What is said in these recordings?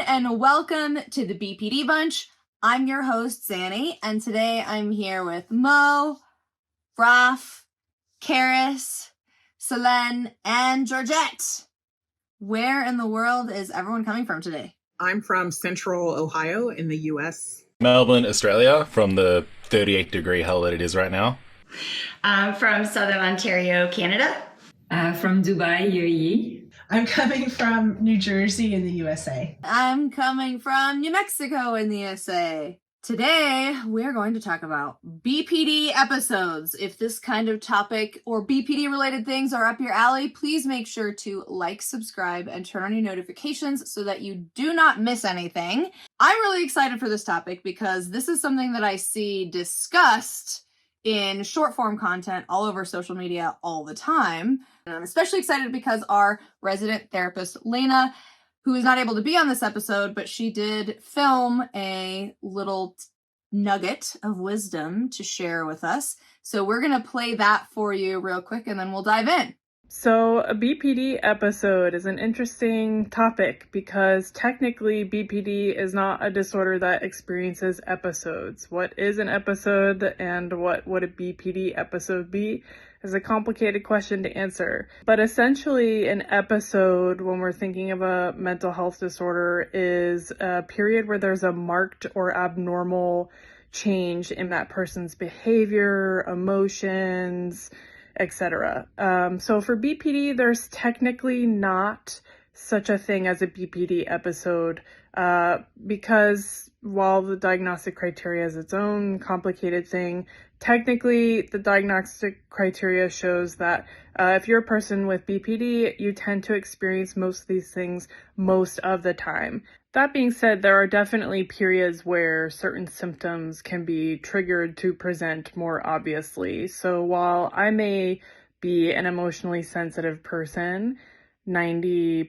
and welcome to the BPD Bunch. I'm your host, Xannie, and today I'm here with Mo, Raf, Carys, Solène, and Georgette. Where in the world is everyone coming from today? I'm from Central Ohio in the U.S. Melbourne, Australia, from the 38-degree hell that it is right now. I'm from Southern Ontario, Canada. From Dubai, UAE. I'm coming from New Jersey in the USA. I'm coming from New Mexico in the USA. Today, we're going to talk about BPD episodes. If this kind of topic or BPD-related things are up your alley, please make sure to like, subscribe, and turn on your notifications so that you do not miss anything. I'm really excited for this topic because this is something that I see discussed in short form content all over social media all the time. And I'm especially excited because our resident therapist, Lena, who is not able to be on this episode, but she did film a little nugget of wisdom to share with us. So we're going to play that for you real quick and then we'll dive in. So a BPD episode is an interesting topic because technically BPD is not a disorder that experiences episodes. What is an episode and what would a BPD episode be is a complicated question to answer. But essentially an episode, when we're thinking of a mental health disorder, is a period where there's a marked or abnormal change in that person's behavior, emotions, etc. So for BPD, there's technically not such a thing as a BPD episode because while the diagnostic criteria is its own complicated thing, technically the diagnostic criteria shows that if you're a person with BPD, you tend to experience most of these things most of the time. That being said, there are definitely periods where certain symptoms can be triggered to present more obviously. So while I may be an emotionally sensitive person 99%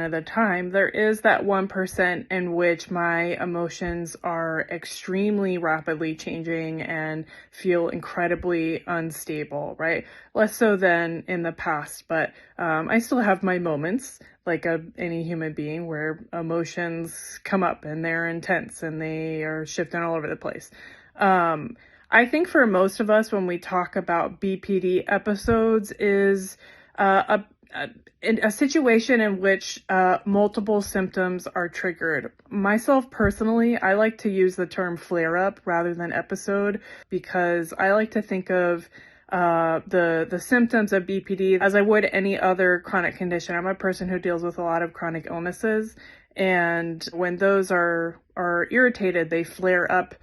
of the time, there is that 1% in which my emotions are extremely rapidly changing and feel incredibly unstable, right? Less so than in the past, but I still have my moments like any human being where emotions come up and they're intense and they are shifting all over the place. I think for most of us, when we talk about BPD episodes, is a situation in which multiple symptoms are triggered. Myself personally, I like to use the term flare-up rather than episode because I like to think of the symptoms of BPD as I would any other chronic condition. I'm a person who deals with a lot of chronic illnesses, and when those are irritated, they flare up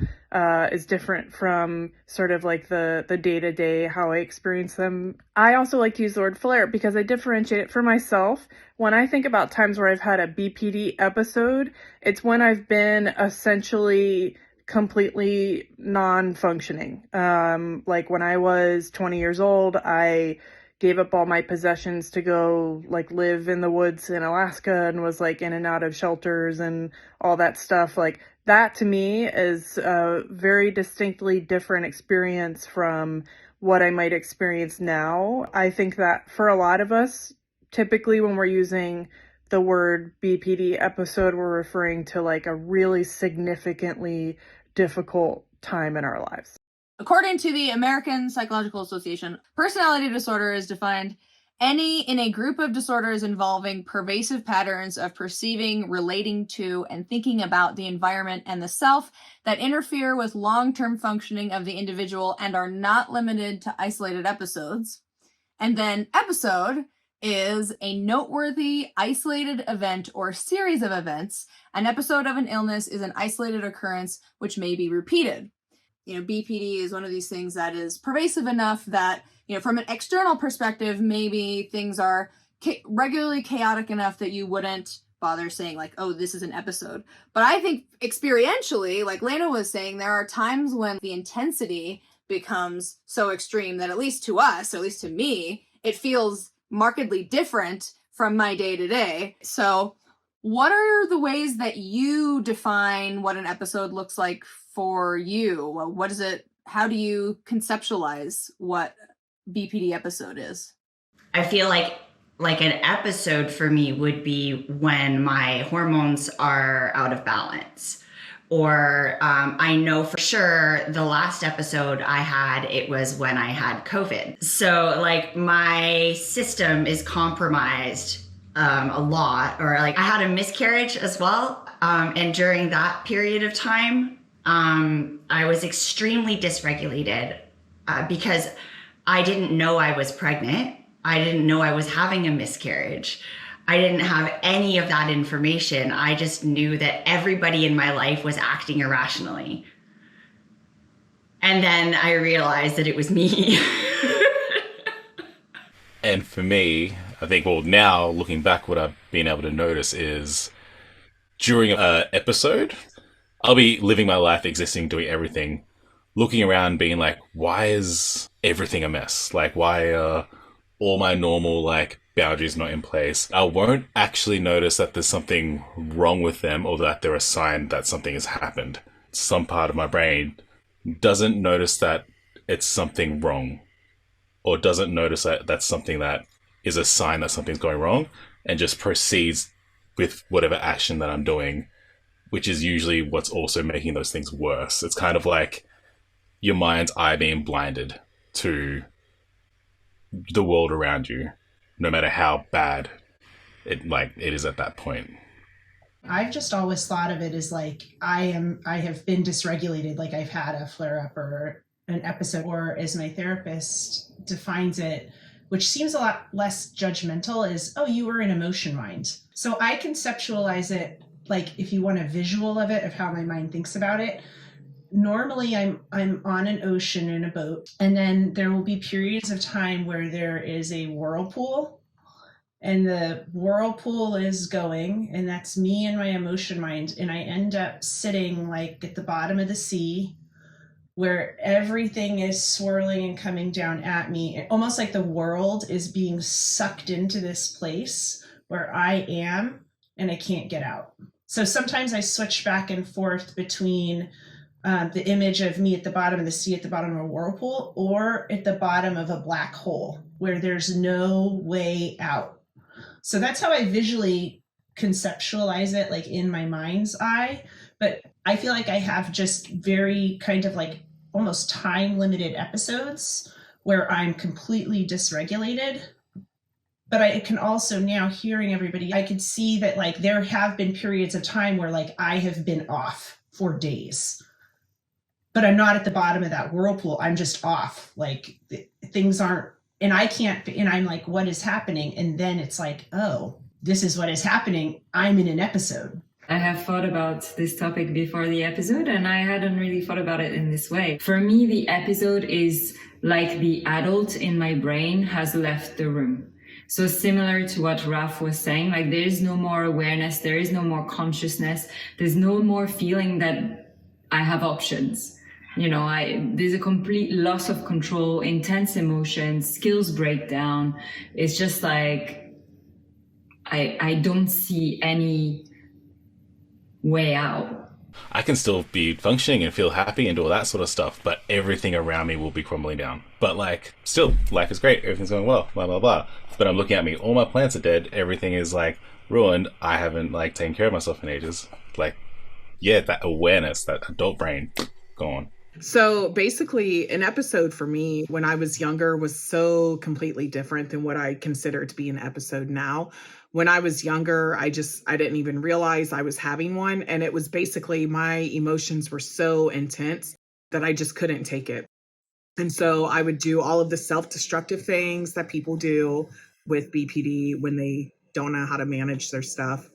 is different from sort of like the day-to-day how I experience them. I also like to use the word flare because I differentiate it for myself. When I think about times where I've had a BPD episode, it's when I've been essentially completely non-functioning. Like when I was 20 years old, I gave up all my possessions to go like live in the woods in Alaska and was like in and out of shelters and all that stuff. Like that to me is a very distinctly different experience from what I might experience now. I think that for a lot of us, typically when we're using the word BPD episode, we're referring to like a really significantly difficult time in our lives. According to the American Psychological Association, personality disorder is defined any in a group of disorders involving pervasive patterns of perceiving, relating to, and thinking about the environment and the self that interfere with long-term functioning of the individual and are not limited to isolated episodes. And then episode is a noteworthy isolated event or series of events. An episode of an illness is an isolated occurrence which may be repeated. BPD is one of these things that is pervasive enough that, from an external perspective, maybe things are regularly chaotic enough that you wouldn't bother saying like, oh, this is an episode. But I think experientially, like Lena was saying, there are times when the intensity becomes so extreme that at least to us, or at least to me, it feels markedly different from my day-to-day. So what are the ways that you define what an episode looks like for you? What is it? How do you conceptualize what BPD episode is? I feel like Like an episode for me would be when my hormones are out of balance. Or I know for sure the last episode I had, it was when I had COVID. So like my system is compromised a lot, or like I had a miscarriage as well. And during that period of time, I was extremely dysregulated because I didn't know I was pregnant. I didn't know I was having a miscarriage. I didn't have any of that information. I just knew that everybody in my life was acting irrationally. And then I realized that it was me. And for me, I think, well, now looking back, what I've been able to notice is during an episode, I'll be living my life, existing, doing everything, looking around, being like, why is everything a mess? Like, why are all my normal, like, boundaries not in place? I won't actually notice that there's something wrong with them or that they're a sign that something has happened. Some part of my brain doesn't notice that it's something wrong, or doesn't notice that that's something that is a sign that something's going wrong, and just proceeds with whatever action that I'm doing, which is usually what's also making those things worse. It's kind of like your mind's eye being blinded to the world around you, no matter how bad it is at that point. I've just always thought of it as like I have been dysregulated, like I've had a flare up or an episode, or as my therapist defines it, which seems a lot less judgmental, is, oh, you were in emotion mind. So I conceptualize it like, if you want a visual of it, of how my mind thinks about it. Normally I'm on an ocean in a boat, and then there will be periods of time where there is a whirlpool, and the whirlpool is going, and that's me and my emotion mind, and I end up sitting like at the bottom of the sea where everything is swirling and coming down at me, almost like the world is being sucked into this place where I am and I can't get out. So sometimes I switch back and forth between the image of me at the bottom of the sea, at the bottom of a whirlpool, or at the bottom of a black hole where there's no way out. So that's how I visually conceptualize it, like in my mind's eye. But I feel like I have just very kind of like almost time limited episodes where I'm completely dysregulated. But I can also, now hearing everybody, I could see that like there have been periods of time where like I have been off for days, but I'm not at the bottom of that whirlpool. I'm just off. Like things aren't, and I can't, and I'm like, what is happening? And then it's like, oh, this is what is happening. I'm in an episode. I have thought about this topic before the episode, and I hadn't really thought about it in this way. For me, the episode is like the adult in my brain has left the room. So similar to what Raf was saying, like there is no more awareness, there is no more consciousness, there's no more feeling that I have options. You know, there's a complete loss of control, intense emotions, skills breakdown. It's just like, I don't see any way out. I can still be functioning and feel happy and do all that sort of stuff, but everything around me will be crumbling down. But like, still, life is great, everything's going well, blah, blah, blah. But I'm looking at me, all my plants are dead, everything is like ruined, I haven't like taken care of myself in ages. Like, yeah, that awareness, that adult brain, gone. So basically, an episode for me when I was younger was so completely different than what I consider to be an episode now. When I was younger, I didn't even realize I was having one. And it was basically my emotions were so intense that I just couldn't take it. And so I would do all of the self-destructive things that people do with BPD when they don't know how to manage their stuff.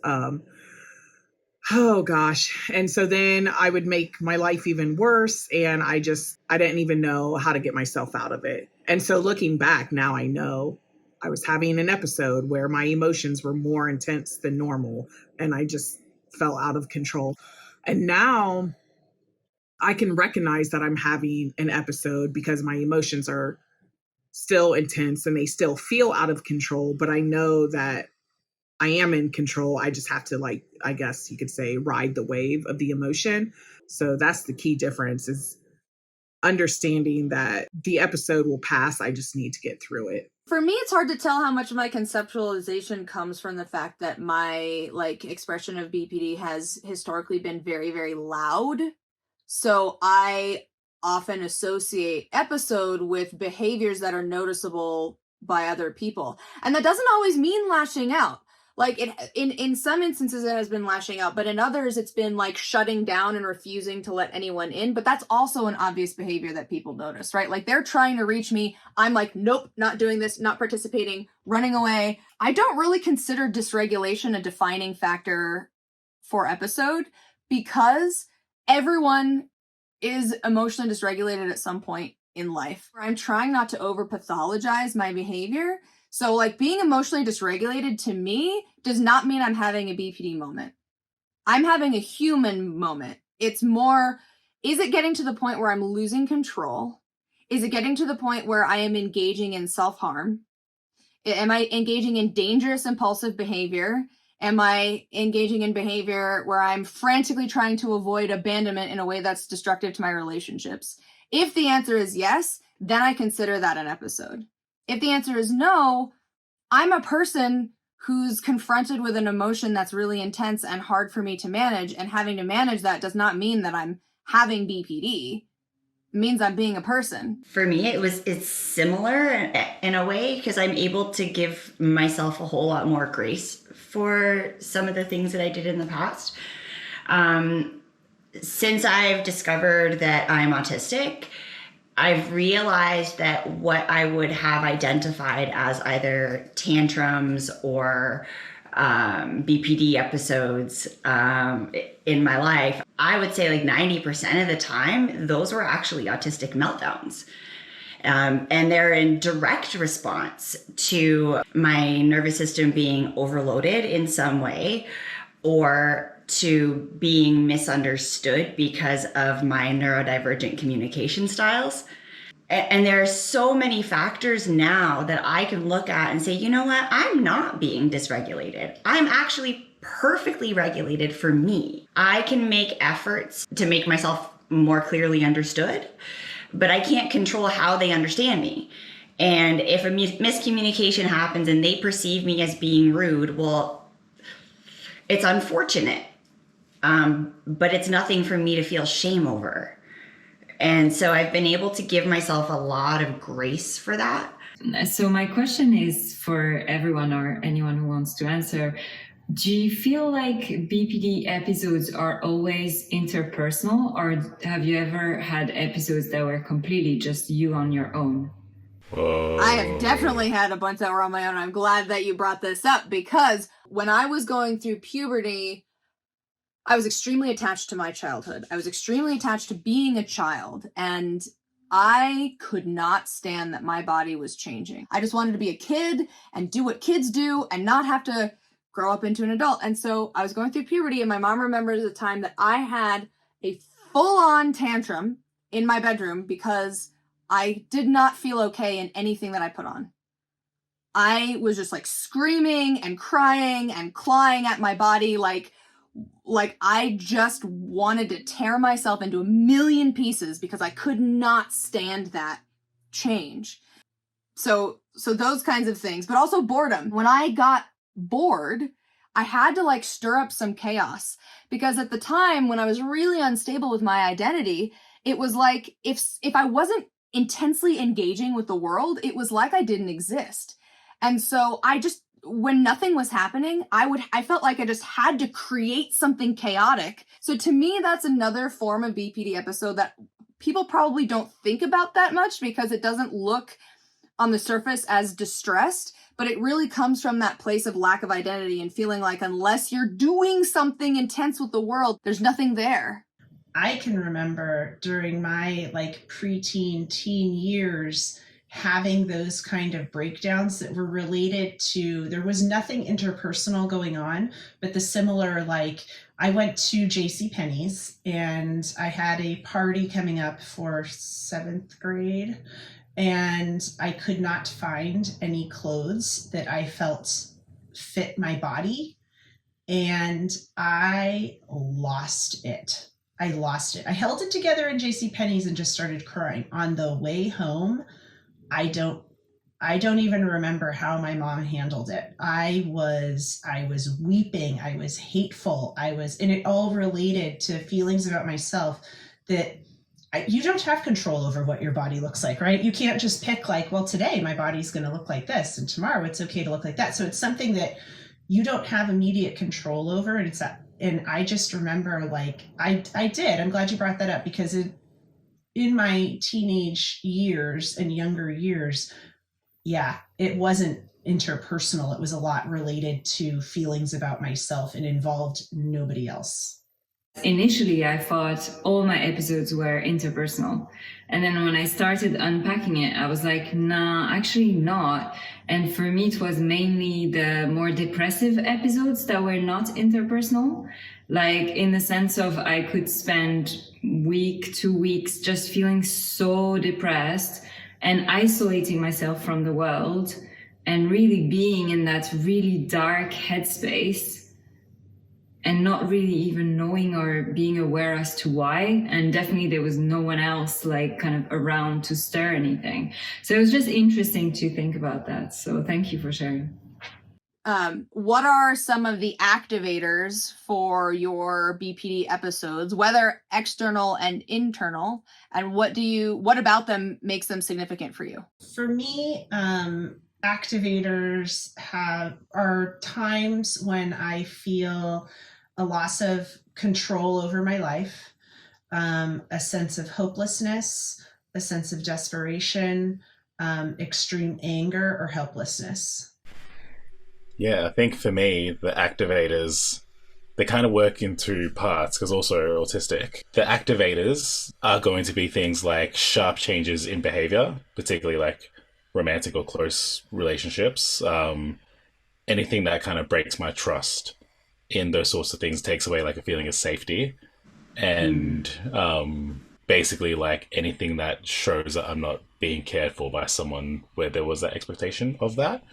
Oh gosh. And so then I would make my life even worse. And I didn't even know how to get myself out of it. And so looking back now, I know I was having an episode where my emotions were more intense than normal. And I just fell out of control. And now I can recognize that I'm having an episode because my emotions are still intense and they still feel out of control. But I know that I am in control. I just have to, like, I guess you could say, ride the wave of the emotion. So that's the key difference, is understanding that the episode will pass. I just need to get through it. For me, it's hard to tell how much of my conceptualization comes from the fact that my expression of BPD has historically been very, very loud. So I often associate episode with behaviors that are noticeable by other people. And that doesn't always mean lashing out. Like in some instances it has been lashing out, but in others it's been like shutting down and refusing to let anyone in. But that's also an obvious behavior that people notice, right? Like they're trying to reach me. I'm like, nope, not doing this, not participating, running away. I don't really consider dysregulation a defining factor for episode because everyone is emotionally dysregulated at some point in life. I'm trying not to over pathologize my behavior. So like being emotionally dysregulated to me does not mean I'm having a BPD moment. I'm having a human moment. It's more, is it getting to the point where I'm losing control? Is it getting to the point where I am engaging in self-harm? Am I engaging in dangerous impulsive behavior? Am I engaging in behavior where I'm frantically trying to avoid abandonment in a way that's destructive to my relationships? If the answer is yes, then I consider that an episode. If the answer is no, I'm a person who's confronted with an emotion that's really intense and hard for me to manage, and having to manage that does not mean that I'm having BPD. It means I'm being a person. For me, it's similar in a way because I'm able to give myself a whole lot more grace for some of the things that I did in the past. Since I've discovered that I'm autistic, I've realized that what I would have identified as either tantrums or BPD episodes in my life, I would say like 90% of the time, those were actually autistic meltdowns. And they're in direct response to my nervous system being overloaded in some way, or to being misunderstood because of my neurodivergent communication styles. And there are so many factors now that I can look at and say, you know what, I'm not being dysregulated. I'm actually perfectly regulated for me. I can make efforts to make myself more clearly understood, but I can't control how they understand me. And if a miscommunication happens and they perceive me as being rude, well, it's unfortunate. But it's nothing for me to feel shame over. And so I've been able to give myself a lot of grace for that. So my question is for everyone or anyone who wants to answer, do you feel like BPD episodes are always interpersonal, or have you ever had episodes that were completely just you on your own? Whoa. I have definitely had a bunch that were on my own. I'm glad that you brought this up because when I was going through puberty, I was extremely attached to my childhood. I was extremely attached to being a child, and I could not stand that my body was changing. I just wanted to be a kid and do what kids do and not have to grow up into an adult. And so I was going through puberty, and my mom remembers a time that I had a full-on tantrum in my bedroom because I did not feel okay in anything that I put on. I was just like screaming and crying and clawing at my body like I just wanted to tear myself into a million pieces because I could not stand that change. So those kinds of things, but also boredom. When I got bored, I had to like stir up some chaos because at the time when I was really unstable with my identity, it was like if I wasn't intensely engaging with the world, it was like I didn't exist. And so when nothing was happening, I felt like I just had to create something chaotic. So to me, that's another form of BPD episode that people probably don't think about that much because it doesn't look on the surface as distressed, but it really comes from that place of lack of identity and feeling like unless you're doing something intense with the world, there's nothing there. I can remember during my preteen, teen years, having those kind of breakdowns that were related to, there was nothing interpersonal going on, but the similar, I went to JCPenney's and I had a party coming up for 7th grade and I could not find any clothes that I felt fit my body. And I lost it. lost it. I held it together in JCPenney's and just started crying. On the way home, I don't even remember how my mom handled it. I was weeping. I was hateful. And it all related to feelings about myself that you don't have control over what your body looks like, right? You can't just pick like, well, today my body's going to look like this and tomorrow it's okay to look like that. So it's something that you don't have immediate control over. And I just remember like, I'm glad you brought that up, because in my teenage years and younger years, yeah, it wasn't interpersonal. It was a lot related to feelings about myself and involved nobody else. Initially, I thought all my episodes were interpersonal. And then when I started unpacking it, I was like, nah, actually not. And for me, it was mainly the more depressive episodes that were not interpersonal. Like in the sense of I could spend 2 weeks just feeling so depressed and isolating myself from the world and really being in that really dark headspace and not really even knowing or being aware as to why. And definitely there was no one else like kind of around to stir anything. So it was just interesting to think about that. So thank you for sharing. What are some of the activators for your BPD episodes, whether external and internal, and what about them makes them significant for you? For me, activators are times when I feel a loss of control over my life, a sense of hopelessness, a sense of desperation, extreme anger or helplessness. Yeah, I think for me, the activators, they kind of work in two parts because also autistic. The activators are going to be things like sharp changes in behavior, particularly like romantic or close relationships. Anything that kind of breaks my trust in those sorts of things, takes away like a feeling of safety. And basically like anything that shows that I'm not being cared for by someone where there was that expectation of that.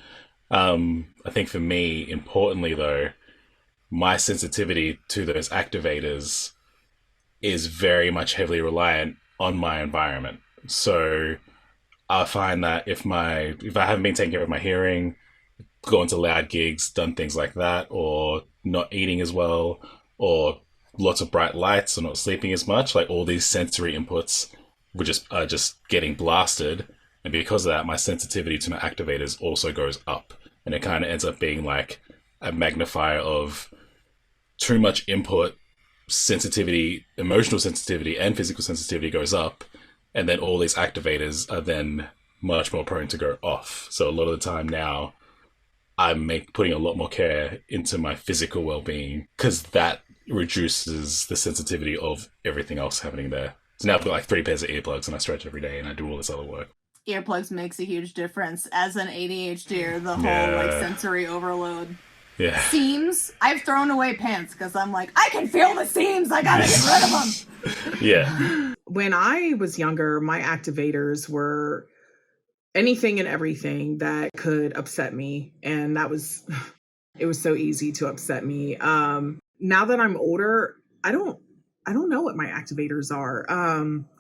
I think for me, importantly though, my sensitivity to those activators is very much heavily reliant on my environment. So I find that if I haven't been taking care of my hearing, gone to loud gigs, done things like that, or not eating as well, or lots of bright lights, or not sleeping as much, like all these sensory inputs are just getting blasted. And because of that, my sensitivity to my activators also goes up. And it kind of ends up being like a magnifier of too much input, sensitivity, emotional sensitivity, and physical sensitivity goes up. And then all these activators are then much more prone to go off. So a lot of the time now, I'm putting a lot more care into my physical well-being because that reduces the sensitivity of everything else happening there. So now I've got like 3 pairs of earplugs and I stretch every day and I do all this other work. Earplugs makes a huge difference as an ADHDer, the whole like sensory overload. Yeah. Seams, I've thrown away pants because I'm like, I can feel the seams, I gotta get rid of them. Yeah. When I was younger, my activators were anything and everything that could upset me. And it was so easy to upset me. Now that I'm older, I don't know what my activators are.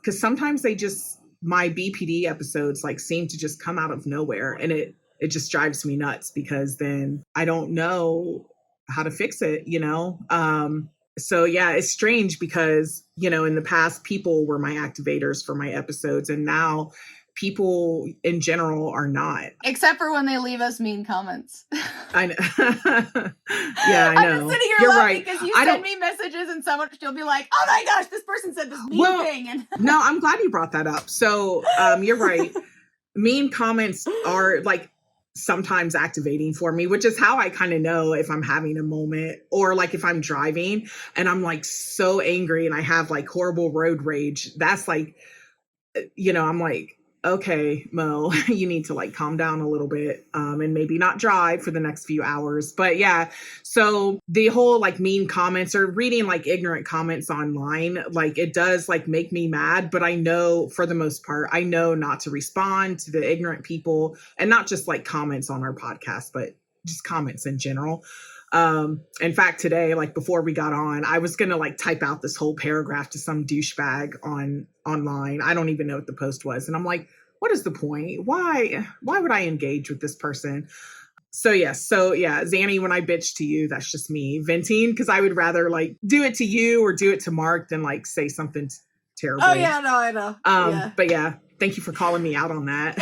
Cause sometimes my BPD episodes like seem to just come out of nowhere, and it just drives me nuts because then I don't know how to fix it, you know? So yeah, it's strange because, you know, in the past people were my activators for my episodes, and now people in general are not. Except for when they leave us mean comments. I know. Yeah, I know. I'm just sitting here You're laughing right. because you send me messages and someone will be like, oh my gosh, this person said this mean thing. And no, I'm glad you brought that up. So you're right. Mean comments are like sometimes activating for me, which is how I kind of know if I'm having a moment, or like if I'm driving and I'm like so angry and I have like horrible road rage. That's like, you know, I'm like, okay, Mo, you need to like calm down a little bit and maybe not drive for the next few hours. But yeah, so the whole like mean comments or reading like ignorant comments online, like it does like make me mad. But I know for the most part, I know not to respond to the ignorant people, and not just like comments on our podcast, but just comments in general. In fact, today, like before we got on, I was going to like type out this whole paragraph to some douchebag online. I don't even know what the post was. And I'm like, what is the point? Why would I engage with this person? So yeah, Xannie, when I bitch to you, that's just me venting, because I would rather like do it to you or do it to Mark than like say something terrible. Oh yeah, no, I know. But yeah, thank you for calling me out on that.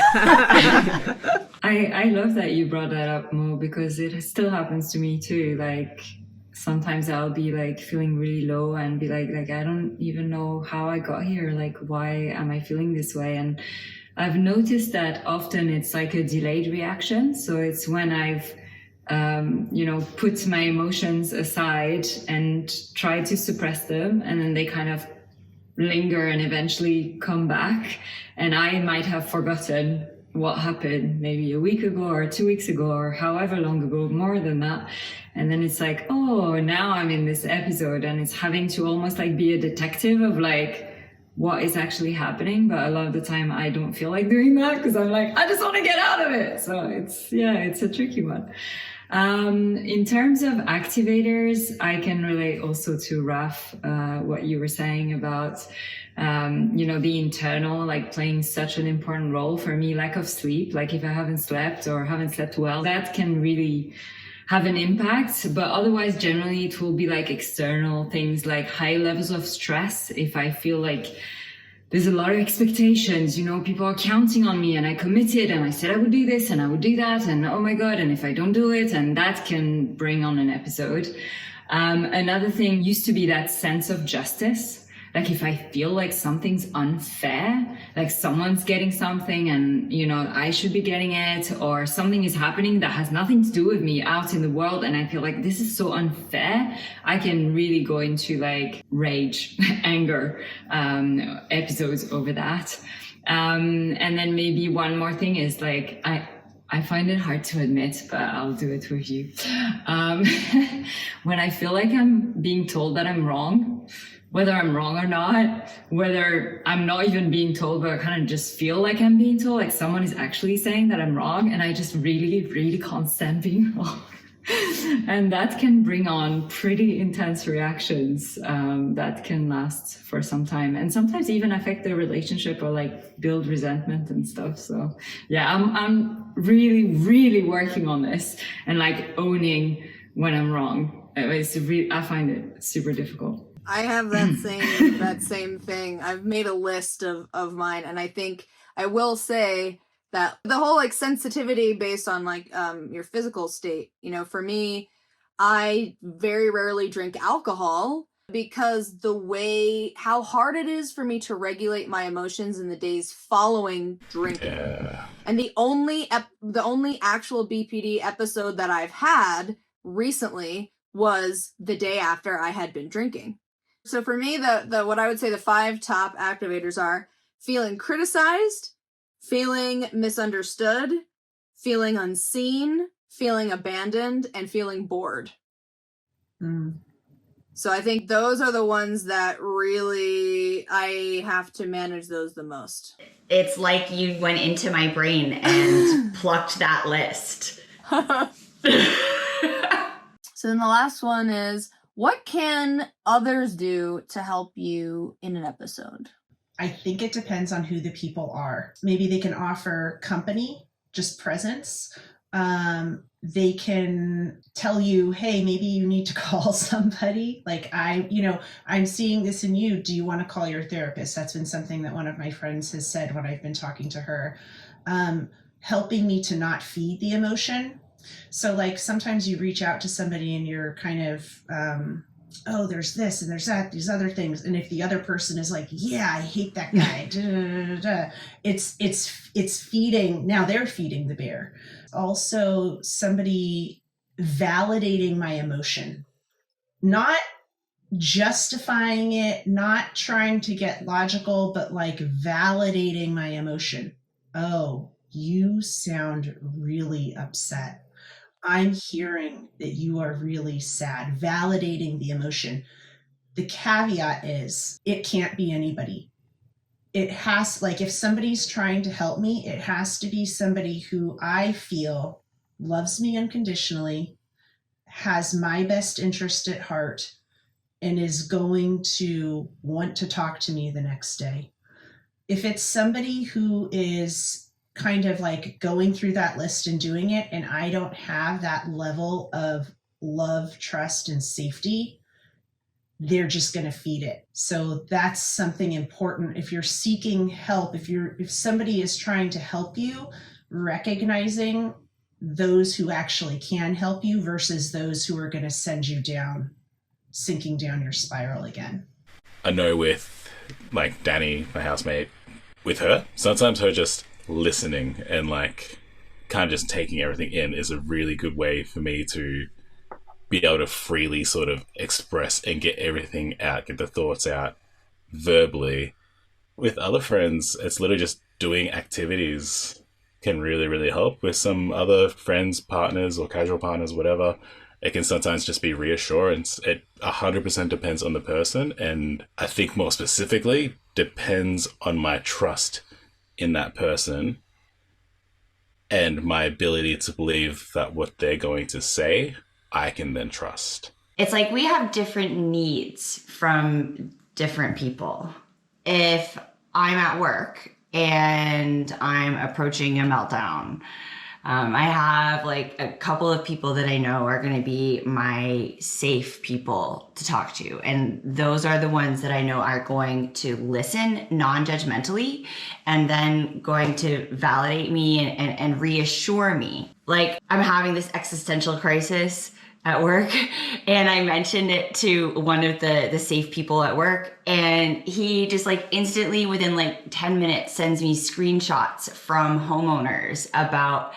I love that you brought that up, Mo, because it still happens to me too. Like sometimes I'll be like feeling really low and be like I don't even know how I got here. Like, why am I feeling this way? And I've noticed that often it's like a delayed reaction. So it's when I've, put my emotions aside and try to suppress them, and then they kind of linger and eventually come back. And I might have forgotten what happened maybe a week ago or 2 weeks ago or however long ago, more than that. And then it's like, oh, now I'm in this episode, and it's having to almost like be a detective of like, what is actually happening. But a lot of the time I don't feel like doing that, because I'm like, I just want to get out of it. So it's a tricky one. In terms of activators, I can relate also to Raf, what you were saying about, the internal, like playing such an important role for me, lack of sleep. Like if I haven't slept or haven't slept well, that can really have an impact. But otherwise, generally, it will be like external things, like high levels of stress. If I feel like there's a lot of expectations, people are counting on me, and I committed and I said I would do this and I would do that, and oh my God, and if I don't do it, and that can bring on an episode. Another thing used to be that sense of justice. Like if I feel like something's unfair, like someone's getting something and, I should be getting it, or something is happening that has nothing to do with me out in the world, and I feel like this is so unfair, I can really go into like rage, anger, episodes over that. And then maybe one more thing is like, I find it hard to admit, but I'll do it with you. When I feel like I'm being told that I'm wrong, whether I'm wrong or not, whether I'm not even being told, but I kind of just feel like I'm being told, like someone is actually saying that I'm wrong, and I just really, really can't stand being wrong. And that can bring on pretty intense reactions that can last for some time, and sometimes even affect the relationship or like build resentment and stuff. So yeah, I'm really, really working on this and like owning when I'm wrong. I find it super difficult. I have that same thing. I've made a list of mine, and I think I will say that the whole like sensitivity based on like your physical state, for me, I very rarely drink alcohol because how hard it is for me to regulate my emotions in the days following drinking. Yeah. And the only actual BPD episode that I've had recently was the day after I had been drinking. So for me, the what I would say the 5 top activators are feeling criticized, feeling misunderstood, feeling unseen, feeling abandoned, and feeling bored. So I think those are the ones that really I have to manage those the most. It's like you went into my brain and plucked that list. So then the last one is, what can others do to help you in an episode? I think it depends on who the people are. Maybe they can offer company, just presence. They can tell you, hey, maybe you need to call somebody. Like I'm seeing this in you. Do you want to call your therapist? That's been something that one of my friends has said when I've been talking to her. Helping me to not feed the emotion. So like sometimes you reach out to somebody and you're kind of, oh, there's this and there's that, these other things. And if the other person is like, yeah, I hate that guy, it's feeding. Now they're feeding the bear. Also somebody validating my emotion, not justifying it, not trying to get logical, but like validating my emotion. Oh, you sound really upset. I'm hearing that you are really sad, validating the emotion. The caveat is it can't be anybody. It has, like if somebody's trying to help me, it has to be somebody who I feel loves me unconditionally has my best interest at heart and is going to want to talk to me the next day. If it's somebody who is kind of like going through that list and doing it, and I don't have that level of love, trust, and safety, they're just going to feed it. So that's something important. If you're seeking help, if somebody is trying to help you, recognizing those who actually can help you versus those who are going to send you down, sinking down your spiral again. I know with like Danny, my housemate, with her, sometimes her just listening and like kind of just taking everything in is a really good way for me to be able to freely sort of express and get everything out, get the thoughts out verbally. With other friends, it's literally just doing activities can really, really help. With some other friends, partners, or casual partners, whatever, it can sometimes just be reassurance. It 100% depends on the person, and I think more specifically depends on my trust in that person and my ability to believe that what they're going to say, I can then trust. It's like we have different needs from different people. If I'm at work and I'm approaching a meltdown, I have like a couple of people that I know are going to be my safe people to talk to. And those are the ones that I know are going to listen non-judgmentally and then going to validate me and reassure me. Like I'm having this existential crisis at work, and I mentioned it to one of the safe people at work, and he just like instantly within like 10 minutes sends me screenshots from homeowners about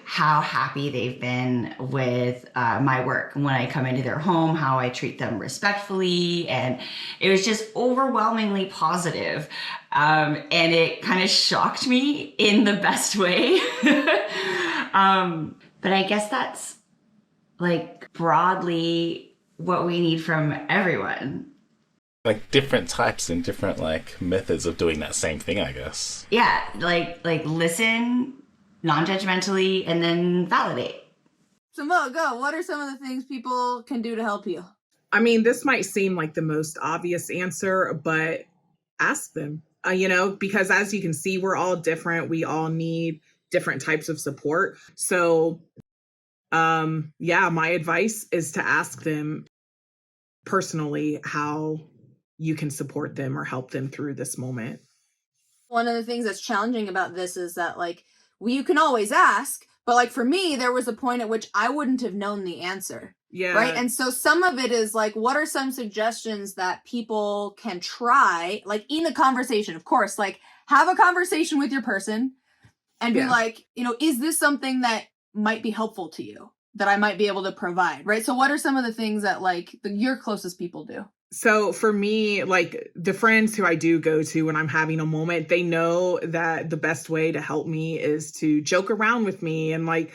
how happy they've been with my work when I come into their home, how I treat them respectfully, and it was just overwhelmingly positive. And it kind of shocked me in the best way. But I guess that's like broadly what we need from everyone. Like different types and different like methods of doing that same thing, I guess. Yeah, like listen non-judgmentally and then validate. So Mo, go. What are some of the things people can do to help you? I mean, this might seem like the most obvious answer, but ask them, because as you can see, we're all different. We all need different types of support. So my advice is to ask them personally how you can support them or help them through this moment. One of the things that's challenging about this is that like you can always ask, but like for me, there was a point at which I wouldn't have known the answer. Yeah. Right. And so some of it is like, what are some suggestions that people can try, like in a conversation, of course, like have a conversation with your person and be like, is this something that might be helpful to you that I might be able to provide? Right. So what are some of the things that like your closest people do? So for me, like the friends who I do go to when I'm having a moment, they know that the best way to help me is to joke around with me and like,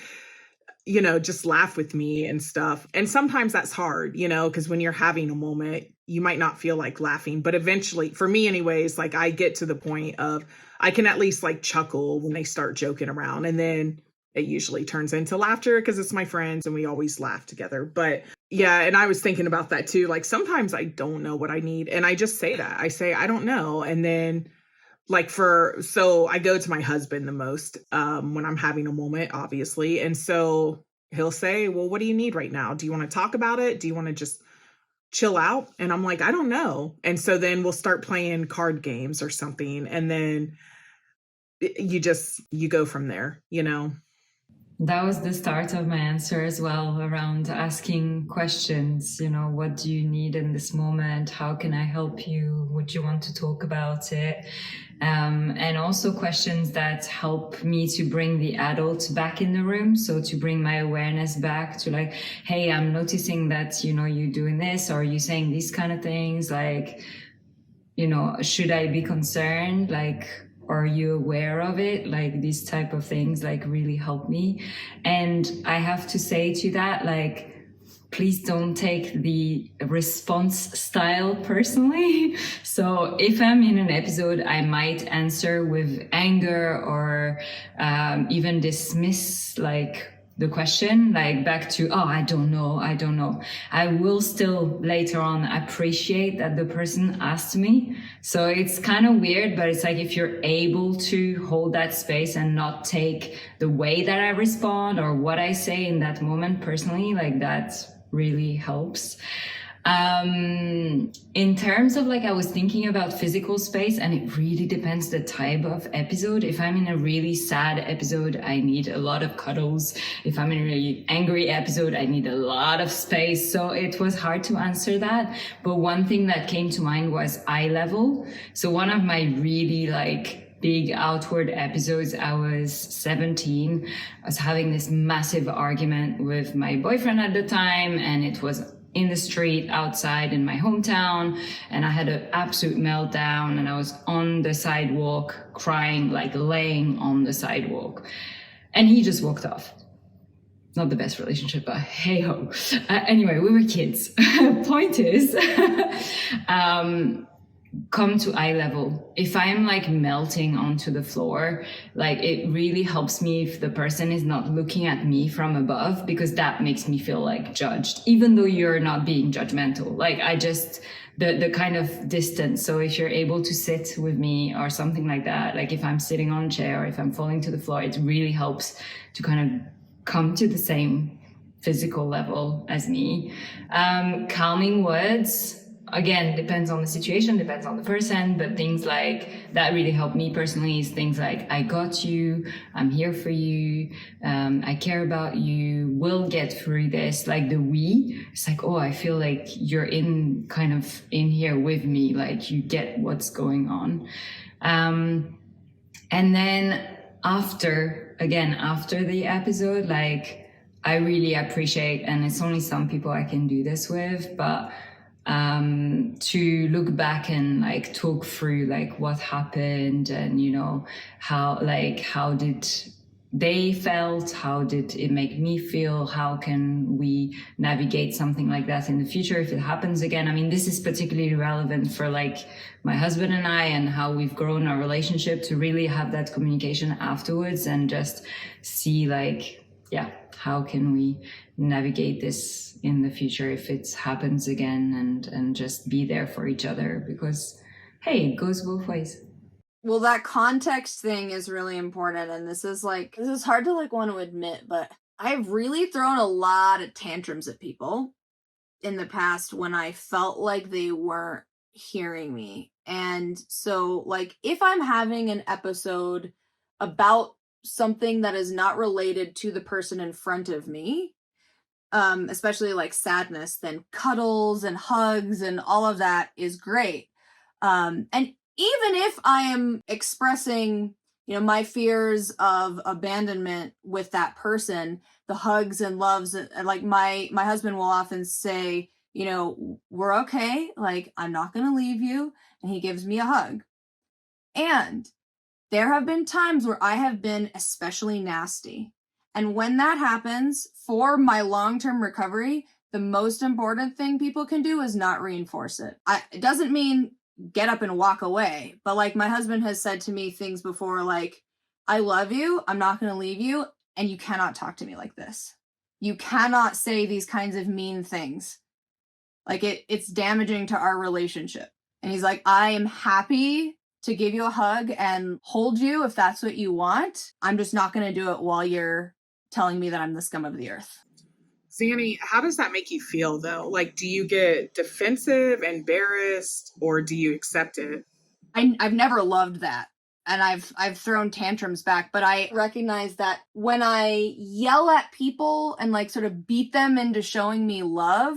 just laugh with me and stuff. And sometimes that's hard, because when you're having a moment, you might not feel like laughing. But eventually, for me anyways, like I get to the point of I can at least like chuckle when they start joking around. And then it usually turns into laughter because it's my friends and we always laugh together. But yeah, and I was thinking about that too. Like sometimes I don't know what I need. And I just say that. I say, I don't know. And then so I go to my husband the most when I'm having a moment, obviously. And so he'll say, well, what do you need right now? Do you want to talk about it? Do you want to just chill out? And I'm like, I don't know. And so then we'll start playing card games or something. And then you go from there, That was the start of my answer as well, around asking questions. What do you need in this moment? How can I help you? Would you want to talk about it? And also questions that help me to bring the adult back in the room. So to bring my awareness back to like, hey, I'm noticing that, you're doing this, or you saying these kind of things, like, should I be concerned? Like, are you aware of it? Like these type of things like really help me. And I have to say to that, like, please don't take the response style personally. So if I'm in an episode, I might answer with anger or even dismiss like the question, like back to, oh, I don't know. I will still later on appreciate that the person asked me. So it's kind of weird, but it's like if you're able to hold that space and not take the way that I respond or what I say in that moment personally, like that really helps. In terms of like, I was thinking about physical space, and it really depends the type of episode. If I'm in a really sad episode, I need a lot of cuddles. If I'm in a really angry episode, I need a lot of space. So it was hard to answer that. But one thing that came to mind was eye level. So one of my really like big outward episodes, I was 17. I was having this massive argument with my boyfriend at the time, and it was in the street outside in my hometown, and I had an absolute meltdown, and I was on the sidewalk crying, like laying on the sidewalk, and he just walked off. Not the best relationship, but hey ho. Anyway, we were kids. Point is, come to eye level. If I'm like melting onto the floor, like it really helps me if the person is not looking at me from above, because that makes me feel like judged, even though you're not being judgmental. Like I just, the kind of distance. So if you're able to sit with me or something like that, like if I'm sitting on a chair or if I'm falling to the floor, it really helps to kind of come to the same physical level as me. Calming words, again, depends on the situation, depends on the person, but things like that really help me personally is things like, I got you, I'm here for you, I care about you, we'll get through this. Like the we, it's like, oh, I feel like you're in here with me, like you get what's going on. And then after the episode, like I really appreciate, and it's only some people I can do this with, but to look back and like talk through like what happened, and you know how did they felt, how did it make me feel, how can we navigate something like that in the future if it happens again. I mean, this is particularly relevant for like my husband and I, and how we've grown our relationship, to really have that communication afterwards and just see like, yeah, how can we navigate this in the future if it happens again, and just be there for each other, because hey, it goes both ways. Well, that context thing is really important, and this is hard to like want to admit, but I've really thrown a lot of tantrums at people in the past when I felt like they weren't hearing me. And so like if I'm having an episode about something that is not related to the person in front of me, especially like sadness, then cuddles and hugs and all of that is great. And even if I am expressing, you know, my fears of abandonment with that person, the hugs and loves, and like my husband will often say, you know, we're okay, like I'm not going to leave you, and he gives me a hug. And there have been times where I have been especially nasty. And when that happens, for my long-term recovery, the most important thing people can do is not reinforce it. It doesn't mean get up and walk away, but like my husband has said to me things before, like, I love you, I'm not going to leave you, and you cannot talk to me like this. You cannot say these kinds of mean things. Like it's damaging to our relationship. And he's like, I am happy to give you a hug and hold you if that's what you want. I'm just not going to do it while you're telling me that I'm the scum of the earth. Xannie, how does that make you feel though? Like, do you get defensive, embarrassed, or do you accept it? I've never loved that. And I've thrown tantrums back, but I recognize that when I yell at people and like sort of beat them into showing me love,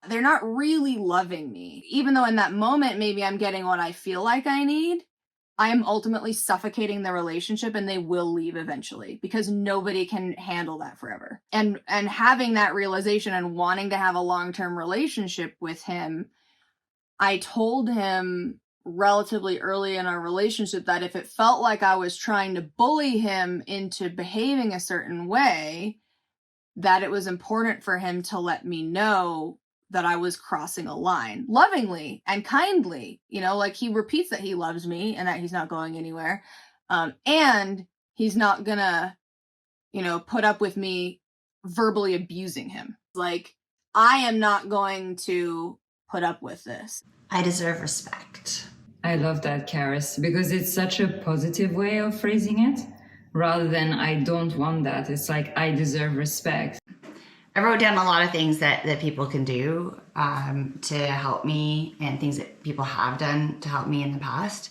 they're not really loving me. Even though in that moment, maybe I'm getting what I feel like I need, I am ultimately suffocating the relationship, and they will leave eventually, because nobody can handle that forever. And having that realization and wanting to have a long-term relationship with him, I told him relatively early in our relationship that if it felt like I was trying to bully him into behaving a certain way, that it was important for him to let me know that I was crossing a line lovingly and kindly. You know, like he repeats that he loves me and that he's not going anywhere. And he's not gonna, you know, put up with me verbally abusing him. Like, I am not going to put up with this. I deserve respect. I love that, Carys, because it's such a positive way of phrasing it rather than I don't want that. It's like, I deserve respect. I wrote down a lot of things that people can do to help me, and things that people have done to help me in the past.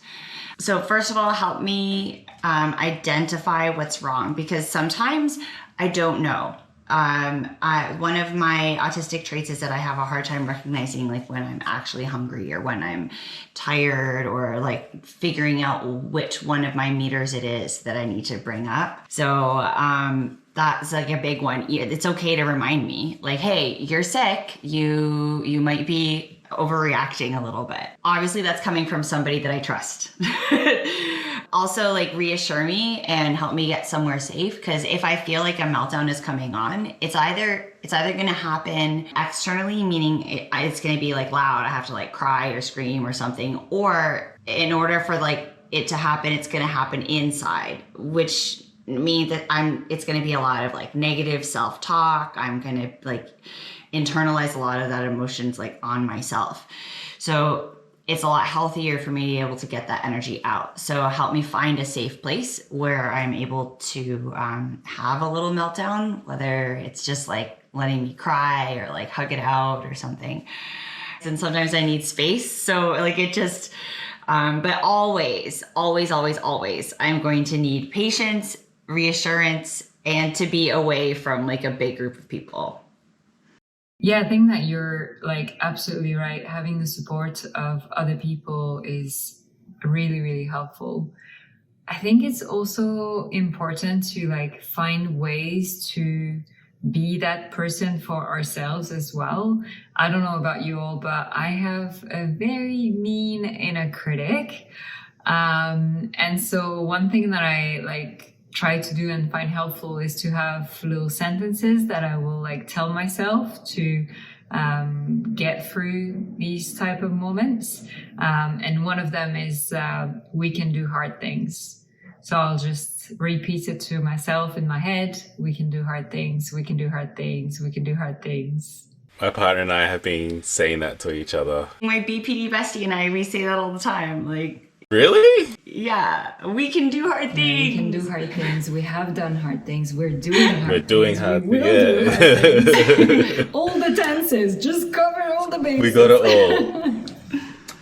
So first of all, help me identify what's wrong, because sometimes I don't know. One of my autistic traits is that I have a hard time recognizing like when I'm actually hungry or when I'm tired, or like figuring out which one of my meters it is that I need to bring up. So that's like a big one. It's okay to remind me like, hey, you're sick. You might be overreacting a little bit. Obviously that's coming from somebody that I trust. Also, like, reassure me and help me get somewhere safe, because if I feel like a meltdown is coming on, it's either going to happen externally, meaning it's going to be like loud, I have to like cry or scream or something, or in order for like it to happen, it's going to happen inside, which means that it's going to be a lot of like negative self-talk. I'm going to like internalize a lot of that emotions like on myself. So it's a lot healthier for me to be able to get that energy out. So help me find a safe place where I'm able to have a little meltdown, whether it's just like letting me cry or like hug it out or something. And sometimes I need space. So like it just, but always, I'm going to need patience, reassurance, and to be away from like a big group of people. Yeah, I think that you're like absolutely right. Having the support of other people is really, really helpful. I think it's also important to like find ways to be that person for ourselves as well. I don't know about you all, but I have a very mean inner critic. And so one thing that I like try to do and find helpful is to have little sentences that I will like tell myself to get through these type of moments. And one of them is we can do hard things. So I'll just repeat it to myself in my head. We can do hard things. We can do hard things. We can do hard things. My partner and I have been saying that to each other. My BPD bestie and I, we say that all the time. Like, really? Yeah, we can do hard things. We can do hard things. We have done hard things. We're doing hard things. We're doing hard things. We will do hard things. All the tenses. Just cover all the bases. We got it all.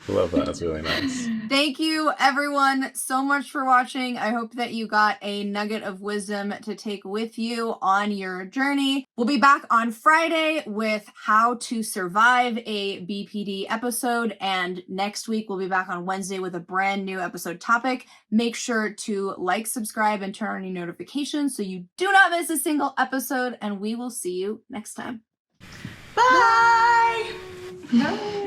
Love that. That's really nice. Thank you, everyone, so much for watching. I hope that you got a nugget of wisdom to take with you on your journey. We'll be back on Friday with how to survive a BPD episode. And next week, we'll be back on Wednesday with a brand new episode topic. Make sure to like, subscribe, and turn on your notifications so you do not miss a single episode. And we will see you next time. Bye! Bye.